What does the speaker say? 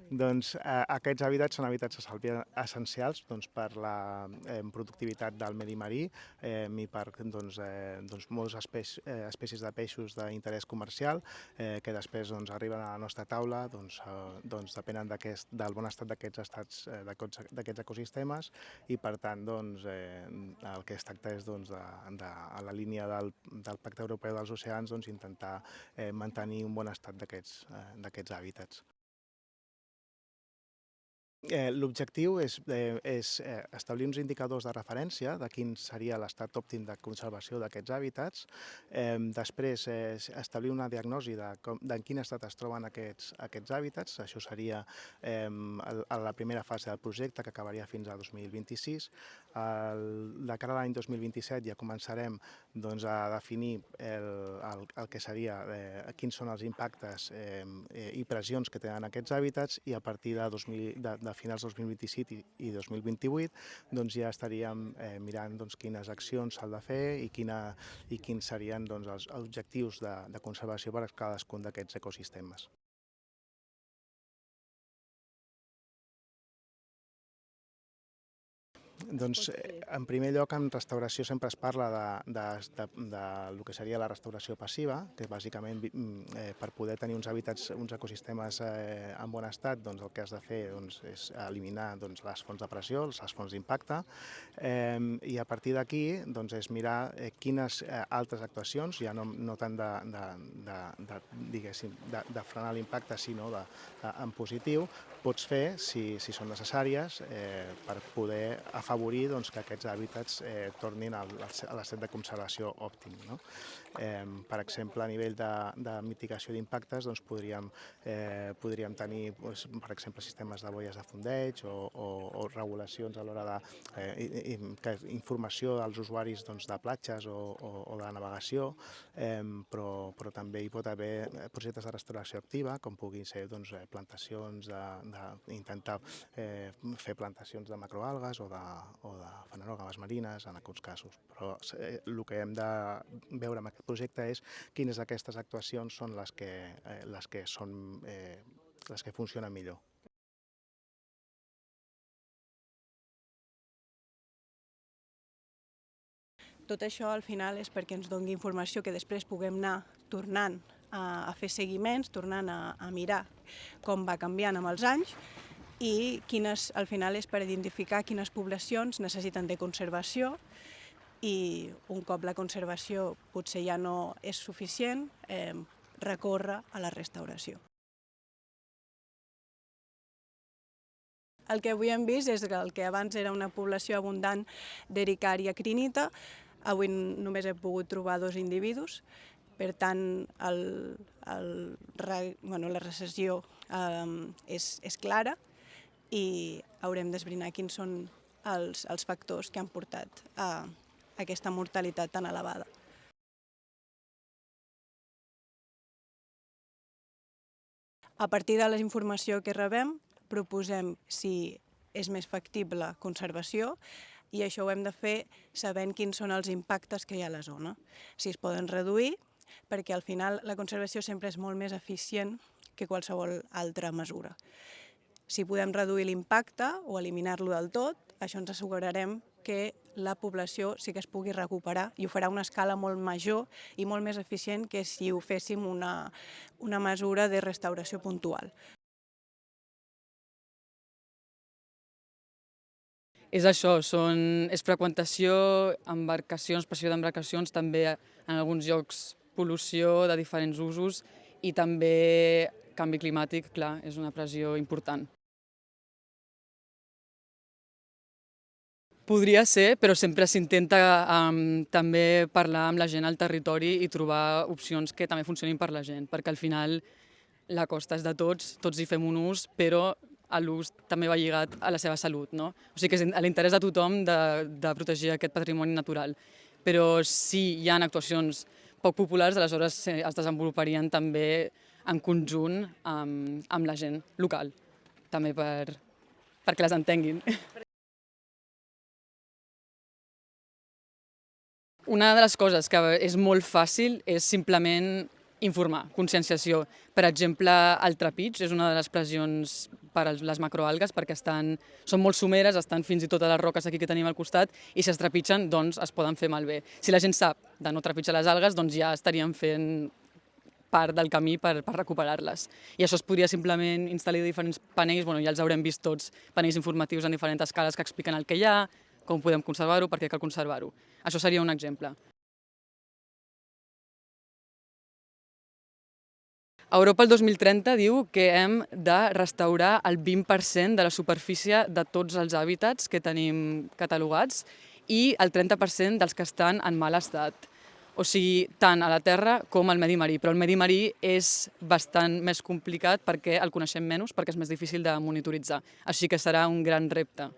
Doncs aquests hàbitats són hàbitats essencials per la productivitat del medi marí i per moltes espècies de peixos d'interès comercial que després arriben a la nostra taula, depenen del bon estat d'aquests ecosistemes i per tant el que es tracta és a la línia del Pacte Europeu dels Oceans intentar mantenir un bon estat d'aquests hàbitats. L'objectiu és establir uns indicadors de referència de quin seria l'estat òptim de conservació d'aquests hàbitats, després establir una diagnosi de en quin estat es troben aquests hàbitats, això seria a la primera fase del projecte que acabaria fins a 2026. De cara a l'any 2027 ja començarem a definir el que seria quins són els impactes i pressions que tenen aquests hàbitats i a partir de finals 2027 i 2028 ja estaríem mirant quines accions s'han de fer i quins serien els objectius de conservació per a cadascun d'aquests ecosistemes. En primer lloc, en restauració sempre es parla del que seria la restauració passiva, que bàsicament per poder tenir uns hàbitats, uns ecosistemes en bon estat, el que has de fer és eliminar les fonts de pressió, les fonts d'impacte, i a partir d'aquí és mirar quines altres actuacions, ja no tant de frenar l'impacte, sinó en positiu, pots fer, si són necessàries, per poder afavorir que aquests hàbitats tornin a l'estat de conservació òptim. Per exemple, a nivell de mitigació d'impactes, podríem tenir, per exemple, sistemes de boies de fondeig o regulacions a l'hora d'informació als usuaris de platges o de navegació, però també hi pot haver projectes de restauració activa, com puguin ser plantacions, intentar fer plantacions de macroalgues o de fanerògames marines en alguns casos. Però el que hem de veure amb aquest projecte és quines d'aquestes actuacions són les que funcionen millor. Tot això al final és perquè ens doni informació que després puguem anar tornant a fer seguiments, tornant a mirar com va canviant amb els anys i al final és per identificar quines poblacions necessiten de conservació i un cop la conservació potser ja no és suficient, recórrer a la restauració. El que avui hem vist és que el que abans era una població abundant d'Ericaria crinita, avui només he pogut trobar 2 individus, per tant la recessió és clara i haurem d'esbrinar quins són els factors que han portat a aquesta mortalitat tan elevada. A partir de la informació que rebem, proposem si és més factible conservació i això ho hem de fer sabent quins són els impactes que hi ha a la zona. Si es poden reduir, perquè al final la conservació sempre és molt més eficient que qualsevol altra mesura. Si podem reduir l'impacte o eliminar-lo del tot, això ens assegurarem que la població sí que es pugui recuperar i ho farà a una escala molt major i molt més eficient que si ho féssim una mesura de restauració puntual. És això, és freqüentació, embarcacions, pressió d'embarcacions, també en alguns llocs pol·lució de diferents usos i també canvi climàtic, clar, és una pressió important. Podria ser, però sempre s'intenta també parlar amb la gent al territori i trobar opcions que també funcionin per la gent, perquè al final la costa és de tots, tots hi fem un ús, però l'ús també va lligat a la seva salut, no? O sigui que és a l'interès de tothom de protegir aquest patrimoni natural. Però si hi ha actuacions poc populars, aleshores es desenvoluparien també en conjunt amb la gent local, també perquè les entenguin. Una de les coses que és molt fàcil és simplement Informar, conscienciació. Per exemple, el trepig és una de les pressions per a les macroalgues perquè són molt someres, estan fins i tot a les roques aquí que tenim al costat i si es trepitgen doncs es poden fer malbé. Si la gent sap de no trepitjar les algues doncs ja estaríem fent part del camí per recuperar-les. I això es podria simplement instal·lar diferents panells, ja els haurem vist tots, panells informatius en diferents escales que expliquen el que hi ha, com podem conservar-ho, per què cal conservar-ho. Això seria un exemple. Europa el 2030 diu que hem de restaurar el 20% de la superfície de tots els hàbitats que tenim catalogats i el 30% dels que estan en mal estat. O sigui, tant a la terra com al medi marí. Però el medi marí és bastant més complicat perquè el coneixem menys, perquè és més difícil de monitoritzar. Així que serà un gran repte.